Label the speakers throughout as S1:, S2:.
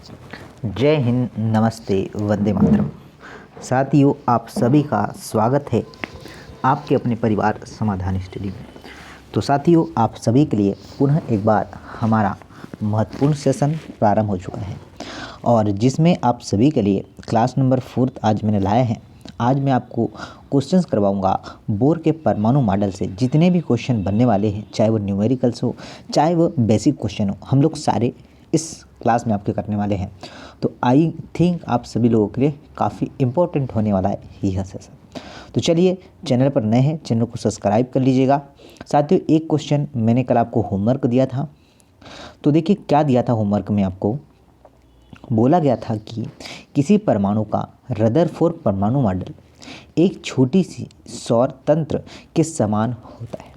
S1: जय हिंद, नमस्ते, वंदे मातरम। साथियों, आप सभी का स्वागत है आपके अपने परिवार समाधान स्टडी में। तो साथियों, आप सभी के लिए पुनः एक बार हमारा महत्वपूर्ण सेशन प्रारंभ हो चुका है और जिसमें आप सभी के लिए क्लास नंबर 4 आज मैंने लाया है। आज मैं आपको क्वेश्चंस करवाऊंगा बोर के परमाणु मॉडल से। जितने भी क्वेश्चन बनने वाले हैं, चाहे वो न्यूमेरिकल्स हो, चाहे वो बेसिक क्वेश्चन हो, हम लोग सारे इस क्लास में आपके करने वाले हैं। तो आई थिंक आप सभी लोगों के लिए काफ़ी इम्पोर्टेंट होने वाला है यह सेशन। तो चलिए, चैनल पर नए हैं, चैनल को सब्सक्राइब कर लीजिएगा। साथियों, एक क्वेश्चन मैंने कल आपको होमवर्क दिया था। तो देखिए क्या दिया था होमवर्क में आपको। बोला गया था कि किसी परमाणु का रदरफोर्ड परमाणु मॉडल एक छोटी सी सौर तंत्र के समान होता है।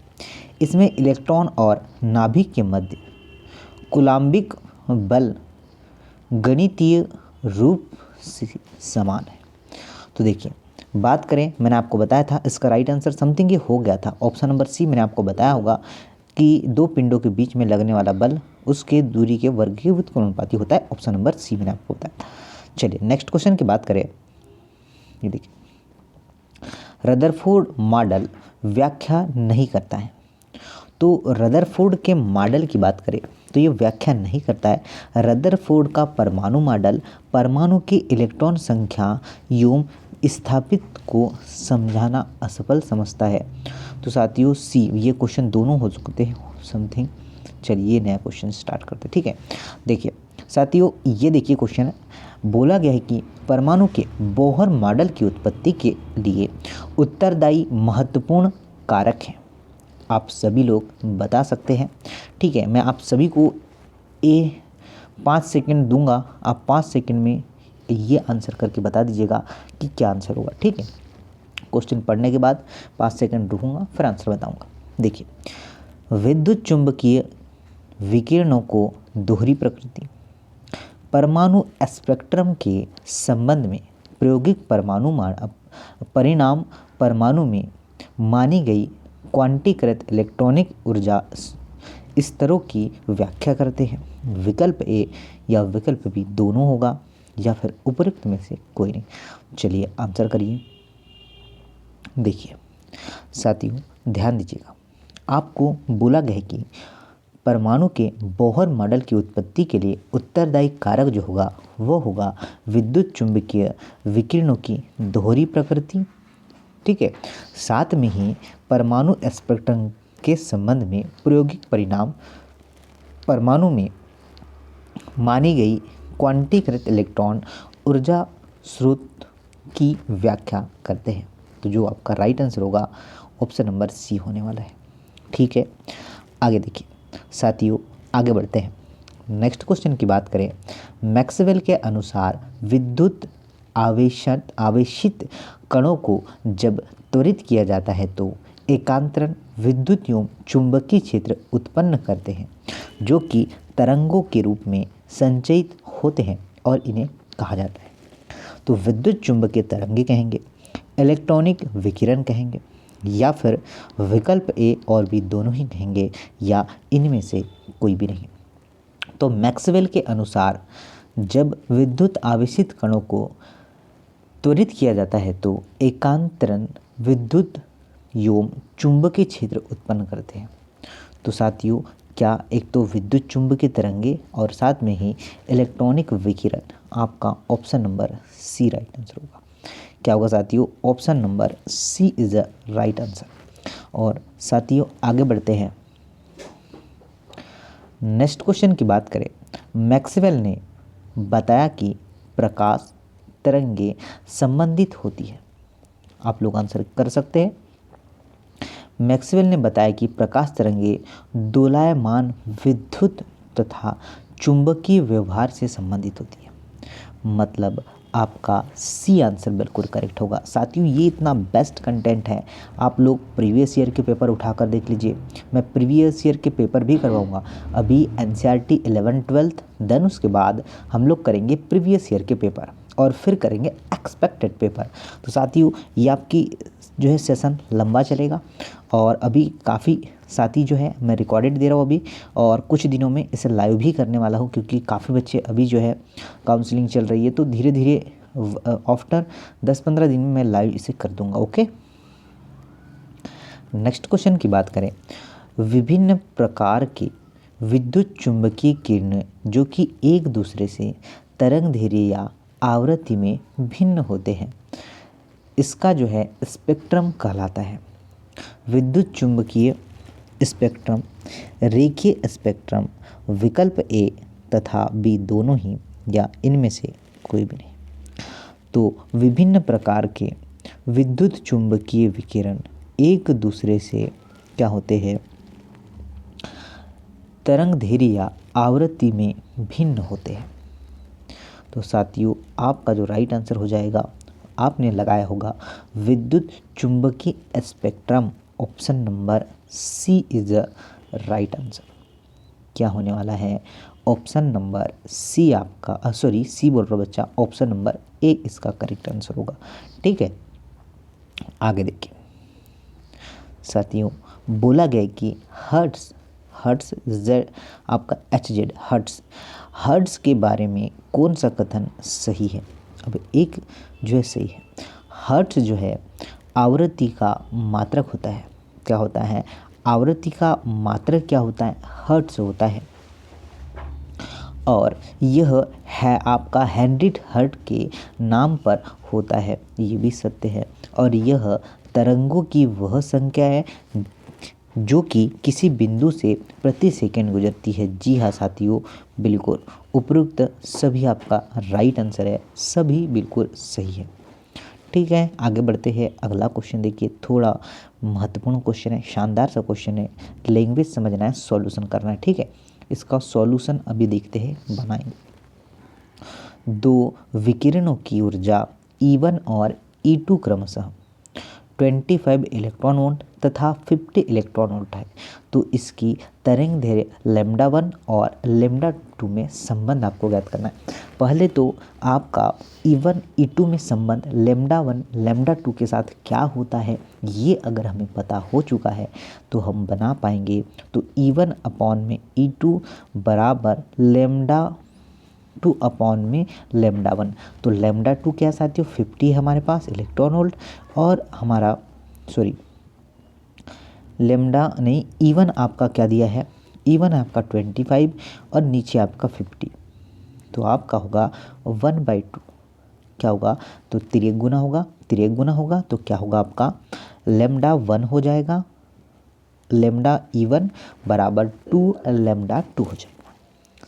S1: इसमें इलेक्ट्रॉन और नाभिक के मध्य कूलाम्बिक बल गणितीय रूप से समान है। तो देखिए, बात करें, मैंने आपको बताया था इसका राइट आंसर समथिंग ये हो गया था। ऑप्शन नंबर सी मैंने आपको बताया होगा कि दो पिंडों के बीच में लगने वाला बल उसके दूरी के वर्ग के व्युत्क्रमानुपाती होता है। ऑप्शन नंबर सी मैंने आपको बताया। चलिए नेक्स्ट क्वेश्चन की बात करें। ये देखिए, रदरफोर्ड मॉडल व्याख्या नहीं करता है। तो रदरफोर्ड के मॉडल की बात करें तो ये व्याख्या नहीं करता है। रदरफोर्ड का परमाणु मॉडल परमाणु की इलेक्ट्रॉन संख्या एवं स्थापित को समझाना असफल समझता है। तो साथियों सी, ये क्वेश्चन दोनों हो सकते हैं समथिंग। चलिए नया क्वेश्चन स्टार्ट करते हैं, ठीक है। देखिए साथियों, ये देखिए क्वेश्चन बोला गया है कि परमाणु के बोहर मॉडल की उत्पत्ति के लिए उत्तरदायी महत्वपूर्ण कारक हैं। आप सभी लोग बता सकते हैं, ठीक है। मैं आप सभी को 5 सेकंड दूंगा, आप 5 सेकंड में ये आंसर करके बता दीजिएगा कि क्या आंसर होगा, ठीक है। क्वेश्चन पढ़ने के बाद 5 सेकंड रुकूंगा, फिर आंसर बताऊंगा। देखिए, विद्युत चुंबकीय विकिरणों को दोहरी प्रकृति, परमाणु स्पेक्ट्रम के संबंध में प्रायोगिक परिणाम, परमाणु में मानी गई क्वांटीकृत इलेक्ट्रॉनिक ऊर्जा स्तरों की व्याख्या करते हैं। विकल्प ए या विकल्प बी दोनों होगा या फिर उपरोक्त में से कोई नहीं। चलिए आंसर करिए। देखिए साथियों, ध्यान दीजिएगा, आपको बोला गया है कि परमाणु के बोहर मॉडल की उत्पत्ति के लिए उत्तरदायी कारक जो होगा वो होगा विद्युत चुंबकीय विकिरणों की दोहरी प्रकृति, ठीक है। साथ में ही परमाणु स्पेक्ट्रम के संबंध में प्रायोगिक परिणाम, परमाणु में मानी गई क्वांटीकृत इलेक्ट्रॉन ऊर्जा स्रोत की व्याख्या करते हैं। तो जो आपका राइट आंसर होगा ऑप्शन नंबर सी होने वाला है, ठीक है। आगे देखिए साथियों, आगे बढ़ते हैं। नेक्स्ट क्वेश्चन की बात करें। मैक्सवेल के अनुसार विद्युत आवेशित कणों को जब त्वरित किया जाता है तो एकांतरण विद्युत एवं चुंबकीय क्षेत्र उत्पन्न करते हैं जो कि तरंगों के रूप में संचयित होते हैं और इन्हें कहा जाता है। तो विद्युत चुंबकीय तरंगे कहेंगे, इलेक्ट्रॉनिक विकिरण कहेंगे, या फिर विकल्प ए और बी दोनों ही कहेंगे, या इनमें से कोई भी नहीं। तो मैक्सवेल के अनुसार जब विद्युत आवेशित कणों को त्वरित किया जाता है तो एकांतरण विद्युत एवं चुंबकीय क्षेत्र उत्पन्न करते हैं। तो साथियों, क्या एक तो विद्युत चुंबकीय तरंगे और साथ में ही इलेक्ट्रॉनिक विकिरण, आपका option number C right answer होगा। क्या होगा साथियों? Option number C is the right answer. और साथियों आगे बढ़ते हैं। नेक्स्ट क्वेश्चन की बात करें। मैक्सवेल ने बताया कि प्रकाश तरंगे संबंधित होती है। आप लोग आंसर कर सकते हैं। मैक्सवेल ने बताया कि प्रकाश तरंगे दोलायमान विद्युत तथा चुंबकीय व्यवहार से संबंधित होती है। मतलब आपका सी आंसर बिल्कुल करेक्ट होगा। साथियों, ये इतना बेस्ट कंटेंट है, आप लोग प्रीवियस ईयर के पेपर उठाकर देख लीजिए। मैं प्रीवियस ईयर के पेपर भी करवाऊंगा। अभी एनसीईआरटी 11th-12th, देन उसके बाद हम लोग करेंगे प्रीवियस ईयर के पेपर और फिर करेंगे एक्सपेक्टेड पेपर। तो साथियों, ये आपकी जो है सेशन लंबा चलेगा और अभी काफ़ी साथ ही जो है मैं रिकॉर्डेड दे रहा हूँ अभी, और कुछ दिनों में इसे लाइव भी करने वाला हूँ, क्योंकि काफ़ी बच्चे अभी जो है काउंसलिंग चल रही है, तो धीरे धीरे आफ्टर 10-15 दिन में मैं लाइव इसे कर दूंगा। ओके, नेक्स्ट क्वेश्चन की बात करें, विभिन्न प्रकार के विद्युत चुंबकीय किरणें जो कि एक दूसरे से तरंगदैर्घ्य या आवृत्ति में भिन्न होते हैं, इसका जो है स्पेक्ट्रम कहलाता है। विद्युत चुंबकीय स्पेक्ट्रम, रेखीय स्पेक्ट्रम, विकल्प ए तथा बी दोनों ही, या इनमें से कोई भी नहीं। तो विभिन्न प्रकार के विद्युत चुंबकीय विकिरण एक दूसरे से क्या होते हैं, तरंगदैर्घ्य या आवृत्ति में भिन्न होते हैं। तो साथियों, आपका जो राइट आंसर हो जाएगा, आपने लगाया होगा विद्युत चुंबकीय spectrum, option number C is the right answer. क्या होने वाला है, ऑप्शन नंबर सी आपका, सॉरी सी बोल रहा बच्चा, ऑप्शन नंबर ए इसका करेक्ट आंसर होगा। ठीक है, आगे देखिए साथियों, बोला गया कि हर्ट्स जेड आपका HZ हर्ट्स के बारे में कौन सा कथन सही है। अब एक जो है सही है, हर्ट्स जो है आवृत्ति का मात्रक होता है। क्या होता है, आवृत्ति का मात्रक क्या होता है, हर्ट्स होता है, और यह है आपका हेनरिच हर्ट्ज के नाम पर होता है, ये भी सत्य है। और यह तरंगों की वह संख्या है जो कि किसी बिंदु से प्रति सेकंड गुजरती है। जी हाँ साथियों, बिल्कुल उपरोक्त सभी आपका राइट आंसर है, सभी बिल्कुल सही है। ठीक है, आगे बढ़ते हैं। अगला क्वेश्चन देखिए, थोड़ा महत्वपूर्ण क्वेश्चन है, शानदार सा क्वेश्चन है, लैंग्वेज समझना है, सॉल्यूशन करना है। ठीक है, इसका सॉल्यूशन अभी देखते हैं, बनाएंगे। दो विकिरणों की ऊर्जा E1 और E2 क्रमशः 25 इलेक्ट्रॉन वोल्ट तथा 50 इलेक्ट्रॉन वोल्ट है, तो इसकी तरंगदैर्घ्य λ1 और λ2 में संबंध आपको ज्ञात करना है। पहले तो आपका E1 E2 में संबंध λ1 λ2 के साथ क्या होता है, ये अगर हमें पता हो चुका है तो हम बना पाएंगे। तो E1 अपॉन में E2 बराबर λ2 अपॉन में λ1। तो λ2 क्या है साथियों, 50 है हमारे पास इलेक्ट्रॉन वोल्ट, और हमारा सॉरी लेमडा नहीं, E1 आपका क्या दिया है, E1 आपका 25 और नीचे आपका 50, तो आपका होगा 1/2। क्या होगा, तो तिर्यक गुना होगा, तो क्या होगा आपका λ1 हो जाएगा, λE1 बराबर 2 λ2 हो जाएगा।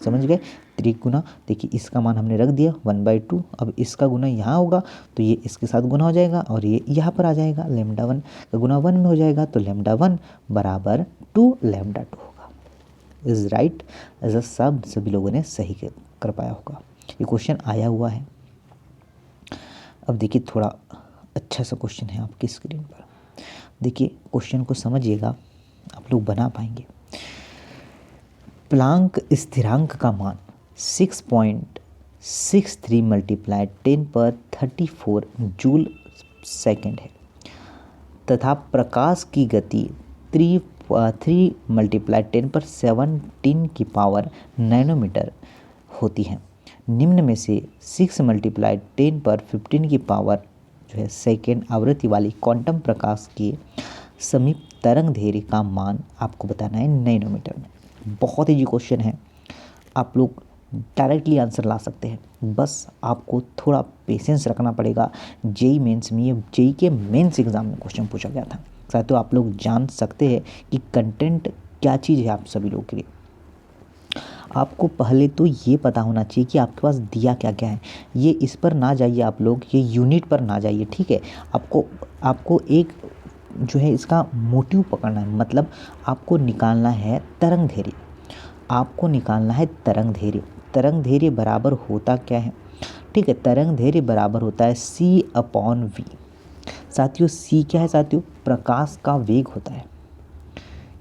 S1: समझ गए, त्रिक गुना। देखिए इसका मान हमने रख दिया 1/2, अब इसका गुना यहाँ होगा तो ये इसके साथ गुना हो जाएगा, और ये यहाँ पर आ जाएगा, λ1 का गुना 1 में हो जाएगा, तो λ1 बराबर 2 λ2 होगा। इज राइट, ऐसा सब सभी लोगों ने सही कर पाया होगा। ये क्वेश्चन आया हुआ है। अब देखिए थोड़ा अच्छा सा क्वेश्चन है आपकी स्क्रीन पर, देखिए क्वेश्चन को समझिएगा, आप लोग बना पाएंगे। प्लांक स्थिरांक का मान 6.63 × 10⁻34 जूल सेकेंड है, तथा प्रकाश की गति 3 × 10⁻17 नैनोमीटर होती है। निम्न में से 6 × 10⁻15 की पावर जो है सेकेंड आवृत्ति वाली क्वांटम प्रकाश के समीप तरंगदैर्घ्य का मान आपको बताना है नैनोमीटर में। बहुत ही क्वेश्चन है, आप लोग डायरेक्टली आंसर ला सकते हैं, बस आपको थोड़ा पेशेंस रखना पड़ेगा। जेई मेंस में, ये जेई के मेंस एग्जाम में क्वेश्चन पूछा गया था। साथियों आप लोग जान सकते हैं कि कंटेंट क्या चीज़ है आप सभी लोगों के लिए। आपको पहले तो ये पता होना चाहिए कि आपके पास दिया क्या क्या है। ये इस पर ना जाइए आप लोग, ये यूनिट पर ना जाइए, ठीक है। आपको एक जो है इसका मोटिव पकड़ना है, मतलब आपको निकालना है तरंगदैर्घ्य, आपको निकालना है तरंगदैर्घ्य। तरंगदैर्घ्य बराबर होता क्या है, ठीक है, तरंगदैर्घ्य बराबर होता है c/v। साथियों c क्या है साथियों, प्रकाश का वेग होता है।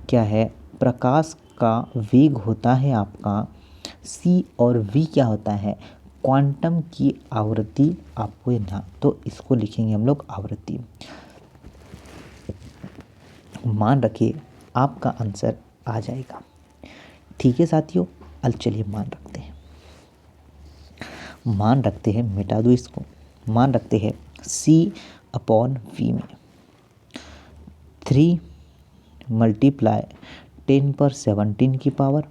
S1: क्या है, प्रकाश का वेग होता है आपका c, और v क्या होता है, क्वांटम की आवृत्ति। आपको ये ना, तो इसको लिखेंगे हम लोग आवृत्ति। मान रखिए आपका आंसर आ जाएगा। ठीक है साथियों, अब चलिए मान रखते हैं, मिटा दो इसको, मान रखते हैं C/V में 3 मल्टीप्लाई 10^17 की पावर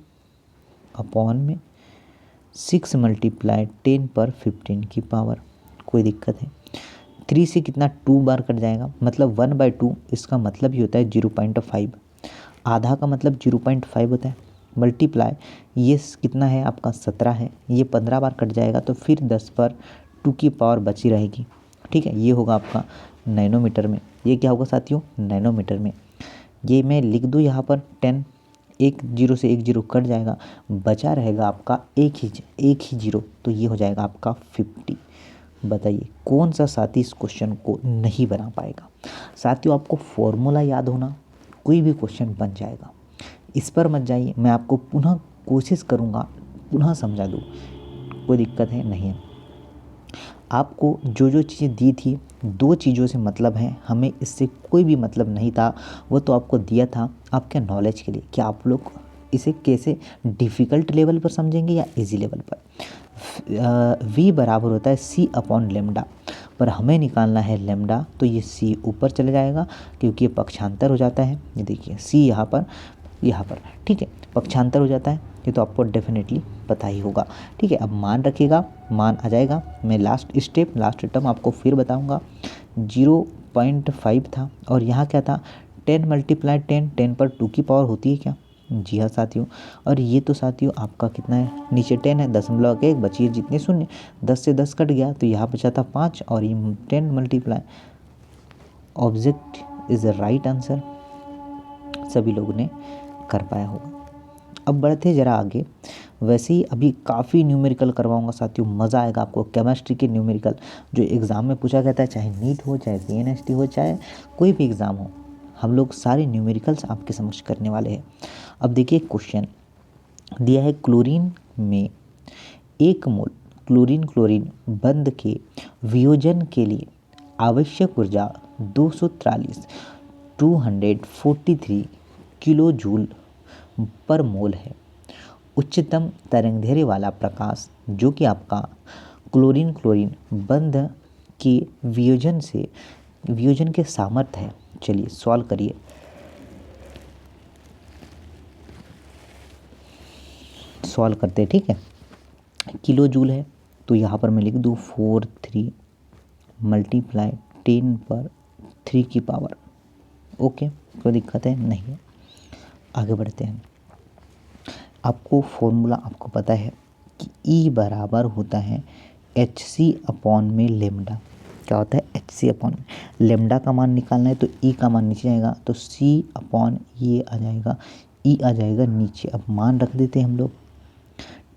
S1: अपॉन में 6 मल्टीप्लाई 10^15 की पावर। कोई दिक्कत है? 3 से कितना 2 बार कट जाएगा, मतलब 1/2। इसका मतलब ही होता है 0.5। आधा का मतलब 0.5 होता है। मल्टीप्लाई ये कितना है आपका 17 है, ये 15 बार कट जाएगा तो फिर 10/2 की पावर बची रहेगी। ठीक है, ये होगा आपका नैनोमीटर में। ये क्या होगा साथियों? नैनोमीटर में। ये मैं लिख दूँ यहाँ पर 10, एक जीरो से एक जीरो कट जाएगा, बचा रहेगा आपका एक ही जीरो, तो ये हो जाएगा आपका 50। बताइए कौन सा साथी इस क्वेश्चन को नहीं बना पाएगा? साथियों आपको फॉर्मूला याद होना, कोई भी क्वेश्चन बन जाएगा। इस पर मत जाइए, मैं आपको पुनः कोशिश करूँगा, पुनः समझा दूँ, कोई दिक्कत है नहीं है। आपको जो जो चीज़ें दी थी, 2 चीज़ों से मतलब है, हमें इससे कोई भी मतलब नहीं था। वो तो आपको दिया था आपके नॉलेज के लिए कि आप लोग इसे कैसे डिफ़िकल्ट लेवल पर समझेंगे या इजी लेवल पर। V बराबर होता है C/λ, पर हमें निकालना है लैम्डा, तो ये C ऊपर चले जाएगा क्योंकि ये पक्षांतर हो जाता है। ये देखिए C यहाँ पर, ठीक है, पक्षांतर हो जाता है, ये तो आपको डेफिनेटली पता ही होगा। ठीक है, अब मान रखिएगा, मान आ जाएगा। मैं लास्ट टर्म आपको फिर बताऊंगा। 0.5 था और यहाँ क्या था? 10 मल्टीप्लाई 10 की पावर होती है क्या? जी हाँ साथियों। और ये तो साथियों आपका कितना है? नीचे 10 है, 0.1 बची है जितने शून्य, 10 से 10 कट गया तो यहाँ बचा था 5 और ये 10 multiply. Object is the right answer, सभी लोगों ने कर पाया होगा। अब बढ़ते ज़रा आगे। वैसे ही अभी काफ़ी न्यूमेरिकल करवाऊंगा साथियों, मज़ा आएगा आपको। केमिस्ट्री के न्यूमेरिकल जो एग्ज़ाम में पूछा जाता है, चाहे नीट हो, चाहे PNST हो, चाहे कोई भी एग्ज़ाम हो, हम लोग सारे न्यूमेरिकल्स आपके समक्ष करने वाले हैं। अब देखिए क्वेश्चन दिया है, क्लोरीन में 1 मोल क्लोरीन बंध के वियोजन के लिए आवश्यक ऊर्जा 243 किलो जूल पर मोल है। उच्चतम तरंगदैर्घ्य वाला प्रकाश जो कि आपका क्लोरीन बंध के वियोजन के सामर्थ्य है। चलिए सॉल्व करिए। सॉल्व करते हैं, ठीक है। किलो जूल है तो यहाँ पर मैं लिख दूँ 43 मल्टीप्लाई 10^3 की पावर। ओके, कोई दिक्कत है नहीं है। आगे बढ़ते हैं। आपको फॉर्मूला आपको पता है कि E बराबर होता है Hc/में लेमडा। क्या होता है? Hc/, लेमडा का मान निकालना है तो E का मान नीचे आएगा, तो C/ ये आ जाएगा, E आ जाएगा नीचे। अब मान रख देते हैं हम लोग,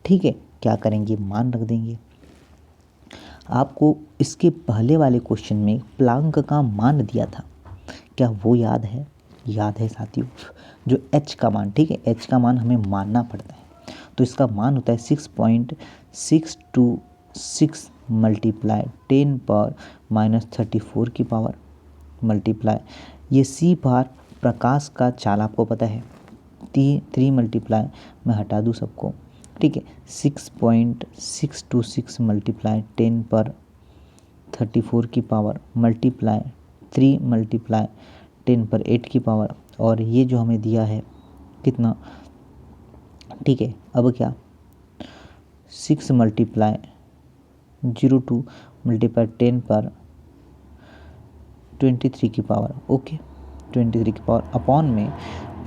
S1: ठीक है। क्या करेंगे? मान रख देंगे। आपको इसके पहले वाले क्वेश्चन में प्लांक का मान दिया था, क्या वो याद है? याद है साथियों, जो H का मान, ठीक है, H का मान हमें मानना पड़ता है, तो इसका मान होता है 6.626 मल्टीप्लाई 10^-34 की पावर मल्टीप्लाई ये C बार प्रकाश का चाल आपको पता है, 3 मल्टीप्लाई मैं हटा दूँ सबको, ठीक है, 6.626 मल्टीप्लाई 10^34 की पावर मल्टीप्लाई 3 मल्टीप्लाई 10^8 की पावर, और ये जो हमें दिया है कितना, ठीक है। अब क्या 6 मल्टीप्लाई 02 मल्टीप्लाई 10^23 की पावर, ओके 23 की पावर अपॉन में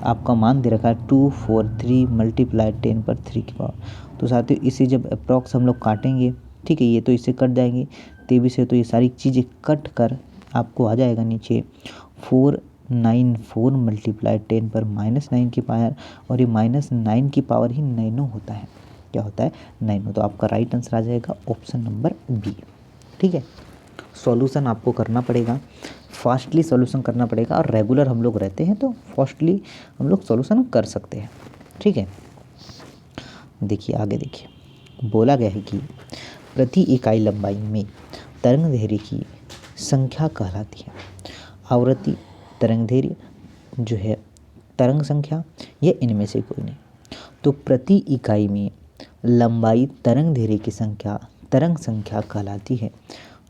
S1: आपका मान दे रखा है 243 मल्टीप्लाई 10^3 की पावर। तो साथियों इसे जब अप्रॉक्स हम लोग काटेंगे, ठीक है, ये तो इससे कट जाएंगे 23 से, तो ये सारी चीज़ें कट कर आपको आ जाएगा नीचे 494 मल्टीप्लाई 10^-9 की पावर, और ये -9 की पावर ही नैनो होता है। क्या होता है? नैनो। तो आपका राइट आंसर आ जाएगा ऑप्शन नंबर बी, ठीक है। सॉल्यूशन आपको करना पड़ेगा, फास्टली सॉल्यूशन करना पड़ेगा, और रेगुलर हम लोग रहते हैं तो फास्टली हम लोग सॉल्यूशन कर सकते हैं, ठीक है। देखिए आगे देखिए, बोला गया है कि प्रति इकाई लंबाई में तरंगदैर्घ्य की संख्या कहलाती है। आवृत्ति तरंगदैर्घ्य जो है तरंग संख्या या इनमें से कोई नहीं। तो प्रति इकाई में लंबाई तरंग की संख्या तरंग संख्या कहलाती है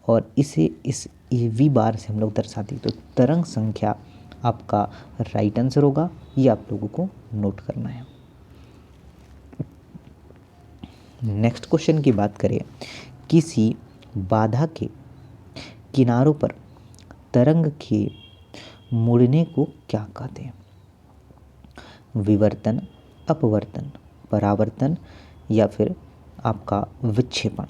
S1: और इसे इस वी बार से हम लोग दर्शाते हैं। तो तरंग संख्या आपका राइट आंसर होगा, ये आप लोगों को नोट करना है। नेक्स्ट क्वेश्चन की बात करें, किसी बाधा के किनारों पर तरंग के मुड़ने को क्या कहते हैं? विवर्तन, अपवर्तन, परावर्तन या फिर आपका विक्षेपण।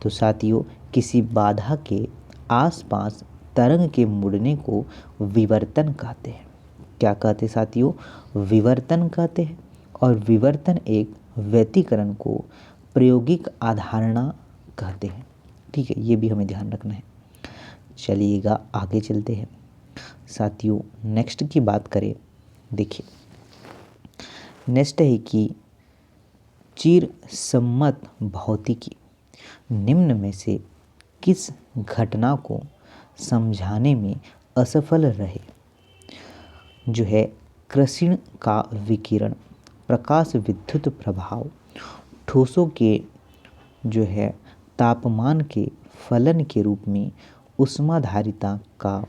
S1: तो साथियों, किसी बाधा के आसपास तरंग के मुड़ने को विवर्तन कहते हैं। क्या कहते हैं साथियों? विवर्तन कहते हैं। और विवर्तन एक व्यतिकरण को प्रायोगिक अवधारणा कहते हैं। ठीक है, ये भी हमें ध्यान रखना है। चलिएगा आगे चलते हैं साथियों। नेक्स्ट की बात करें, देखिए नेक्स्ट है कि चिर सम्मत भौतिकी निम्न में से किस घटना को समझाने में असफल रहे? जो है कृष्ण का विकिरण, प्रकाश विद्युत प्रभाव, ठोसों के जो है तापमान के फलन के रूप में ऊष्माधारिता का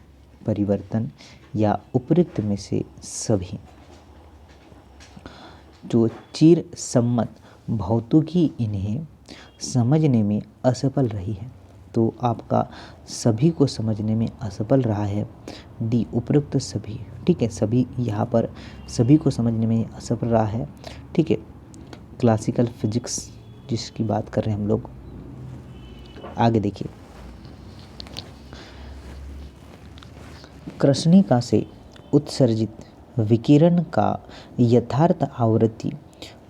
S1: परिवर्तन या उपरोक्त में से सभी। जो चिर सम्मत भौतिकी इन्हें समझने में असफल रही है। तो आपका सभी को समझने में असफल रहा है डी, उपरोक्त सभी। ठीक है, सभी यहाँ पर सभी को समझने में असफल रहा है। ठीक है, क्लासिकल फिजिक्स जिसकी बात कर रहे हैं हम लोग। आगे देखिए, कृष्णिका से उत्सर्जित विकिरण का यथार्थ आवृत्ति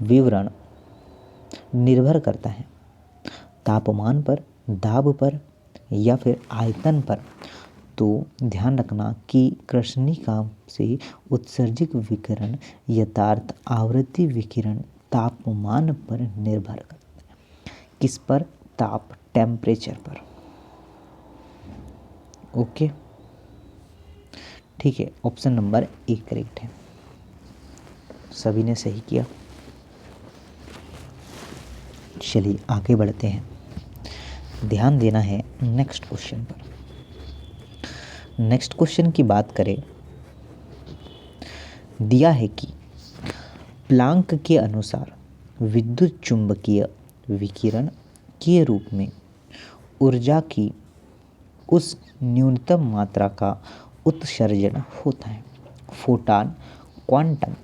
S1: विवरण निर्भर करता है तापमान पर, दाब पर या फिर आयतन पर। तो ध्यान रखना कि कृष्णिका से उत्सर्जित विकिरण यथार्थ आवृत्ति विकिरण तापमान पर निर्भर करता है। किस पर? ताप, टेम्परेचर पर। ओके, ठीक है, ऑप्शन नंबर ए करेक्ट है। सभी ने सही किया। चलिए आगे बढ़ते हैं। ध्यान देना है नेक्स्ट क्वेश्चन पर। नेक्स्ट क्वेश्चन की बात करें, दिया है कि प्लांक के अनुसार विद्युत चुंबकीय विकिरण के रूप में ऊर्जा की उस न्यूनतम मात्रा का उत्सर्जन होता है। फोटॉन, क्वांटम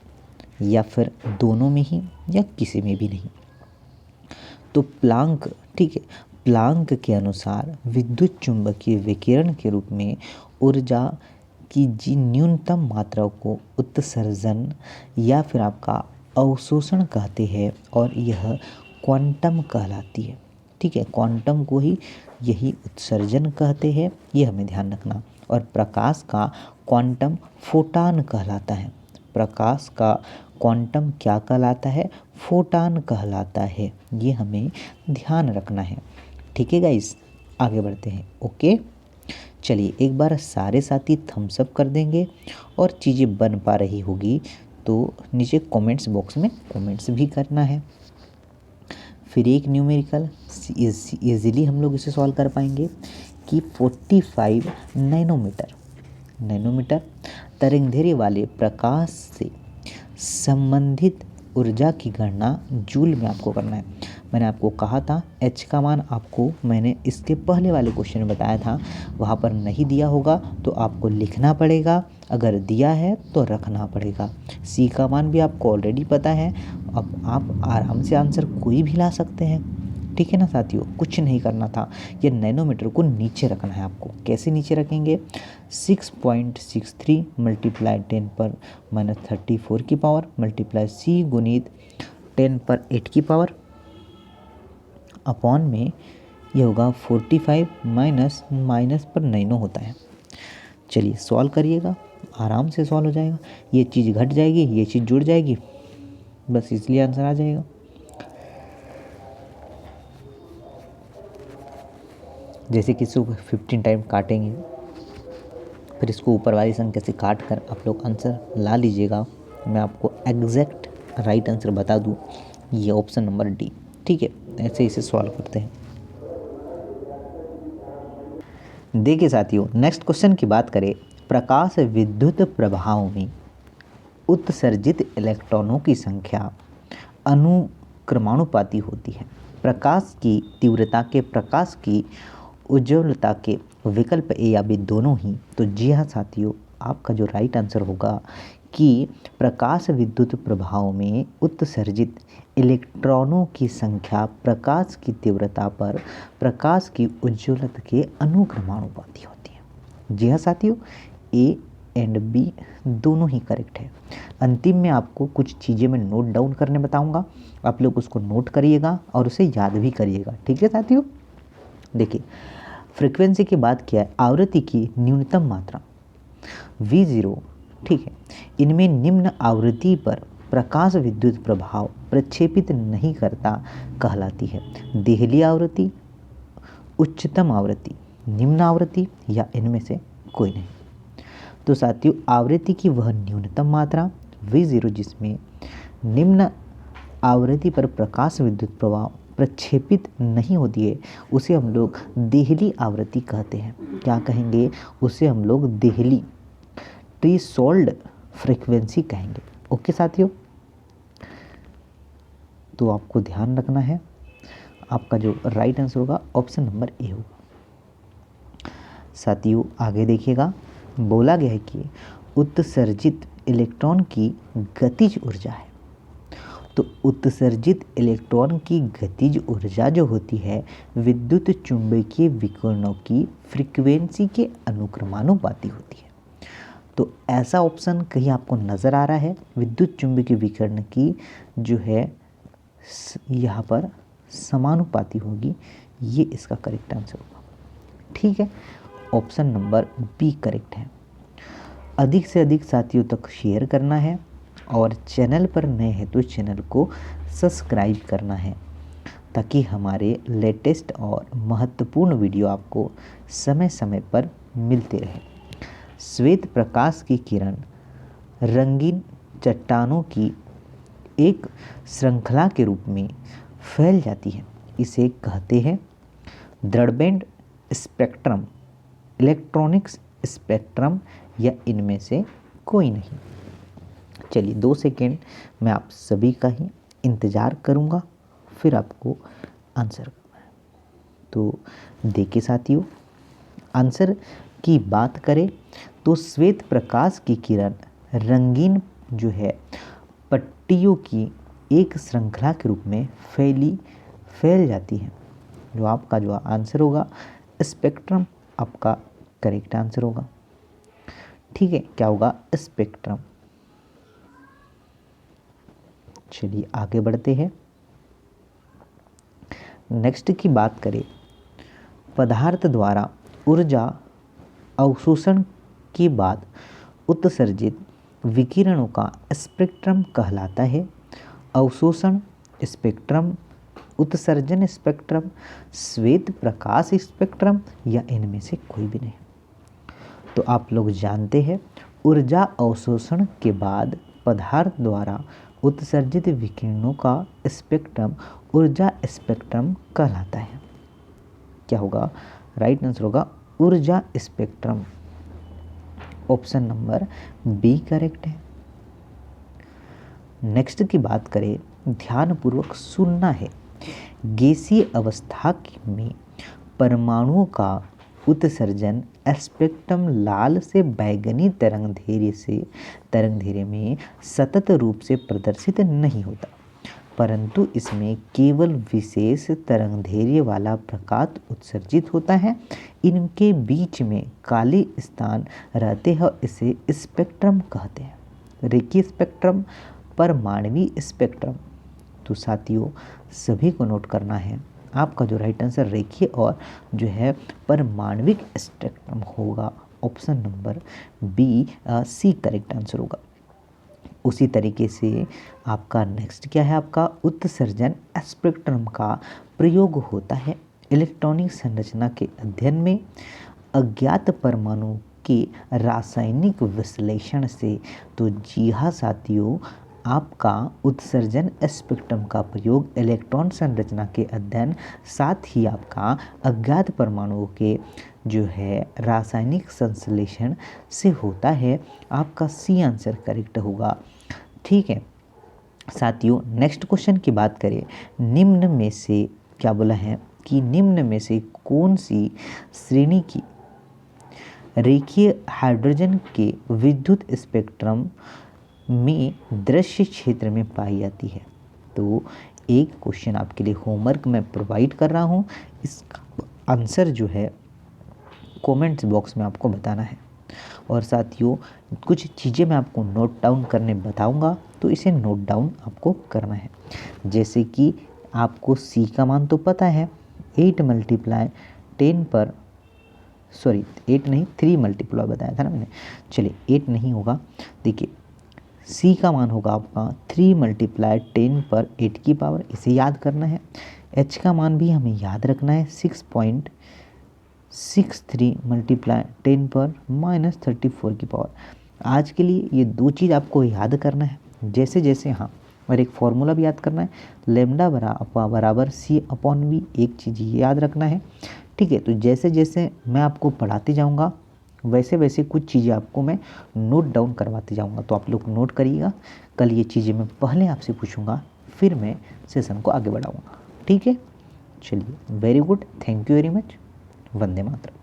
S1: या फिर दोनों में ही या किसी में भी नहीं। तो प्लांक, ठीक है, प्लांक के अनुसार विद्युत चुंबकीय विकिरण के रूप में ऊर्जा की जी न्यूनतम मात्रा को उत्सर्जन या फिर आपका अवशोषण कहते हैं और यह क्वांटम कहलाती है। ठीक है, क्वांटम को ही यही उत्सर्जन कहते हैं, ये हमें ध्यान रखना। और प्रकाश का क्वांटम फोटॉन कहलाता है। प्रकाश का क्वांटम क्या कहलाता है? फोटॉन कहलाता है। ये हमें ध्यान रखना है। ठीक है गाइस, आगे बढ़ते हैं। ओके, चलिए एक बार सारे साथी थम्स अप कर देंगे और चीज़ें बन पा रही होगी तो नीचे कमेंट्स बॉक्स में कमेंट्स भी करना है। फिर एक न्यूमेरिकल इजीली हम लोग इसे सॉल्व कर पाएंगे कि 45 नैनोमीटर तरंगदैर्घ्य वाले प्रकाश से संबंधित ऊर्जा की गणना जूल में आपको करना है। मैंने आपको कहा था h का मान आपको मैंने इसके पहले वाले क्वेश्चन में बताया था, वहाँ पर नहीं दिया होगा तो आपको लिखना पड़ेगा, अगर दिया है तो रखना पड़ेगा। c का मान भी आपको ऑलरेडी पता है, अब आप आराम से आंसर कोई भी ला सकते हैं। ठीक है ना साथियों, कुछ नहीं करना था, ये नैनोमीटर को नीचे रखना है आपको। कैसे नीचे रखेंगे? 6.63 मल्टीप्लाई 10⁻34 की पावर मल्टीप्लाई c गुणित 10⁻8 की पावर अपॉन में ये होगा 45 माइनस पर नैनो होता है। चलिए सॉल्व करिएगा, आराम से सॉल्व हो जाएगा। ये चीज़ घट जाएगी, ये चीज़ जुड़ जाएगी, बस इसलिए आंसर आ जाएगा। जैसे किसी को 15 टाइम काटेंगे फिर इसको ऊपर वाली संख्या से काट कर आप लोग आंसर ला लीजिएगा। मैं आपको एग्जैक्ट राइट आंसर बता दूँ, ये ऑप्शन नंबर डी। ठीक है, ऐसे इसे सॉल्व करते हैं। देखिए साथियों, नेक्स्ट क्वेश्चन की बात करें, प्रकाश विद्युत प्रभाव में उत्सर्जित इलेक्ट्रॉनों की संख्या अनुक्रमानुपाती होती है। प्रकाश की तीव्रता के प्रकाश की उज्ज्वलता के विकल्प ए या बी दोनों ही। तो जी हाँ साथियों, आपका जो राइट आंसर होगा कि प्रकाश विद्युत प्रभाव में उत्सर्जित इलेक्ट्रॉनों की संख्या प्रकाश की तीव्रता पर प्रकाश की उज्ज्वलता के अनुक्रमानुपाती होती है। जी हाँ साथियों, ए एंड बी दोनों ही करेक्ट है। अंतिम में आपको कुछ चीज़ें मैं नोट डाउन करने बताऊंगा, आप लोग उसको नोट करिएगा और उसे याद भी करिएगा। ठीक है साथियों, देखिए फ्रीक्वेंसी की बात किया है, आवृत्ति की न्यूनतम मात्रा V0, ठीक है, इनमें निम्न आवृत्ति पर प्रकाश विद्युत प्रभाव प्रक्षेपित नहीं करता कहलाती है। देहली आवृत्ति, उच्चतम आवृत्ति, निम्न आवृत्ति या इनमें से कोई नहीं। तो साथियों, आवृत्ति की वह न्यूनतम मात्रा V0 जिसमें निम्न आवृत्ति पर प्रकाश विद्युत प्रभाव प्रक्षेपित नहीं होती है, उसे हम लोग देहली आवृत्ति कहते हैं। क्या कहेंगे? उसे हम लोग देहली थ्रेशोल्ड फ्रीक्वेंसी कहेंगे। ओके साथियों, तो आपको ध्यान रखना है, आपका जो राइट आंसर होगा ऑप्शन नंबर ए होगा। साथियों आगे देखिएगा, बोला गया है कि उत्सर्जित इलेक्ट्रॉन की गतिज ऊर्जा है। तो उत्सर्जित इलेक्ट्रॉन की गतिज ऊर्जा जो होती है विद्युत चुंबकीय विकिरणों की फ्रीक्वेंसी के अनुक्रमानुपाती होती है। तो ऐसा ऑप्शन कहीं आपको नज़र आ रहा है, विद्युत चुंबकीय विकिरण की जो है यहाँ पर समानुपाती होगी, ये इसका करेक्ट आंसर होगा। ठीक है, ऑप्शन नंबर बी करेक्ट है। अधिक से अधिक साथियों तक शेयर करना है और चैनल पर नए हैं तो चैनल को सब्सक्राइब करना है ताकि हमारे लेटेस्ट और महत्वपूर्ण वीडियो आपको समय समय पर मिलते रहे। श्वेत प्रकाश की किरण रंगीन चट्टानों की एक श्रृंखला के रूप में फैल जाती है, इसे कहते हैं ब्रॉडबैंड स्पेक्ट्रम, इलेक्ट्रॉनिक्स स्पेक्ट्रम या इनमें से कोई नहीं। चलिए 2 सेकेंड मैं आप सभी का ही इंतज़ार करूंगा, फिर आपको आंसर करना है। तो देखिए साथियों, आंसर की बात करें तो श्वेत प्रकाश की किरण रंगीन जो है पट्टियों की एक श्रृंखला के रूप में फैल जाती है। जो आपका जो आंसर होगा स्पेक्ट्रम आपका करेक्ट आंसर होगा। ठीक है, क्या होगा? स्पेक्ट्रम। चलिए आगे बढ़ते हैं। नेक्स्ट की बात करें, पदार्थ द्वारा ऊर्जा अवशोषण के बाद उत्सर्जित विकिरणों का स्पेक्ट्रम कहलाता है। अवशोषण स्पेक्ट्रम, उत्सर्जन स्पेक्ट्रम, श्वेत प्रकाश स्पेक्ट्रम या इनमें से कोई भी नहीं। तो आप लोग जानते हैं ऊर्जा अवशोषण के बाद पदार्थ द्वारा उत्सर्जित विकिरणों का स्पेक्ट्रम ऊर्जा स्पेक्ट्रम कहलाता है। क्या होगा? राइट आंसर होगा ऊर्जा spectrum. Option number B correct है। नेक्स्ट की बात करें, ध्यानपूर्वक सुनना है। गैसीय अवस्था में परमाणुओं का उत्सर्जन स्पेक्ट्रम लाल से बैंगनी तरंगदैर्घ्य में सतत रूप से प्रदर्शित नहीं होता, परंतु इसमें केवल विशेष तरंगदैर्घ्य वाला प्रकाश उत्सर्जित होता है। इनके बीच में काले स्थान रहते हैं, इसे स्पेक्ट्रम कहते हैं। रेखीय स्पेक्ट्रम, परमाणविक स्पेक्ट्रम। तो साथियों सभी को नोट करना है, आपका जो राइट आंसर रेखीय और जो है परमाणविक स्पेक्ट्रम होगा। Option number B C correct answer होगा। उसी तरीके से आपका नेक्स्ट क्या है? आपका उत्सर्जन स्पेक्ट्रम का प्रयोग होता है इलेक्ट्रॉनिक संरचना के अध्ययन में। अज्ञात परमाणु के रासायनिक विश्लेषण से। तो जी हाँ साथियों, आपका उत्सर्जन स्पेक्ट्रम का प्रयोग इलेक्ट्रॉन संरचना के अध्ययन, साथ ही आपका अज्ञात परमाणुओं के जो है रासायनिक संश्लेषण से होता है। आपका सी आंसर करेक्ट होगा। ठीक है साथियों, नेक्स्ट क्वेश्चन की बात करें, निम्न में से क्या बोला है कि निम्न में से कौन सी श्रेणी की रेखीय हाइड्रोजन के विद्युत स्पेक्ट्रम में दृश्य क्षेत्र में पाई जाती है। तो एक क्वेश्चन आपके लिए होमवर्क में प्रोवाइड कर रहा हूँ, इसका आंसर जो है कमेंट्स बॉक्स में आपको बताना है। और साथियों कुछ चीज़ें मैं आपको नोट डाउन करने बताऊंगा, तो इसे नोट डाउन आपको करना है। जैसे कि आपको सी का मान तो पता है, 8 मल्टीप्लाई 10 पर 3 मल्टीप्लाई बताया था ना मैंने। चलिए 8 नहीं होगा, देखिए सी का मान होगा आपका 3 मल्टीप्लाई 10 पर 8 की पावर, इसे याद करना है। एच का मान भी हमें याद रखना है, 6.63 मल्टीप्लाई 10 पर -34 की पावर। आज के लिए ये दो चीज़ आपको याद करना है, जैसे जैसे हाँ, और एक फॉर्मूला भी याद करना है, लेमडा बराबर C/V, एक चीज़ ये याद रखना है। ठीक है, तो जैसे जैसे मैं आपको पढ़ाते जाऊँगा वैसे वैसे कुछ चीज़ें आपको मैं नोट डाउन करवाते जाऊँगा, तो आप लोग नोट करिएगा। कल ये चीज़ें मैं पहले आपसे पूछूंगा, फिर मैं सेशन को आगे बढ़ाऊँगा। ठीक है, चलिए very good, thank you very much, Vande Mataram.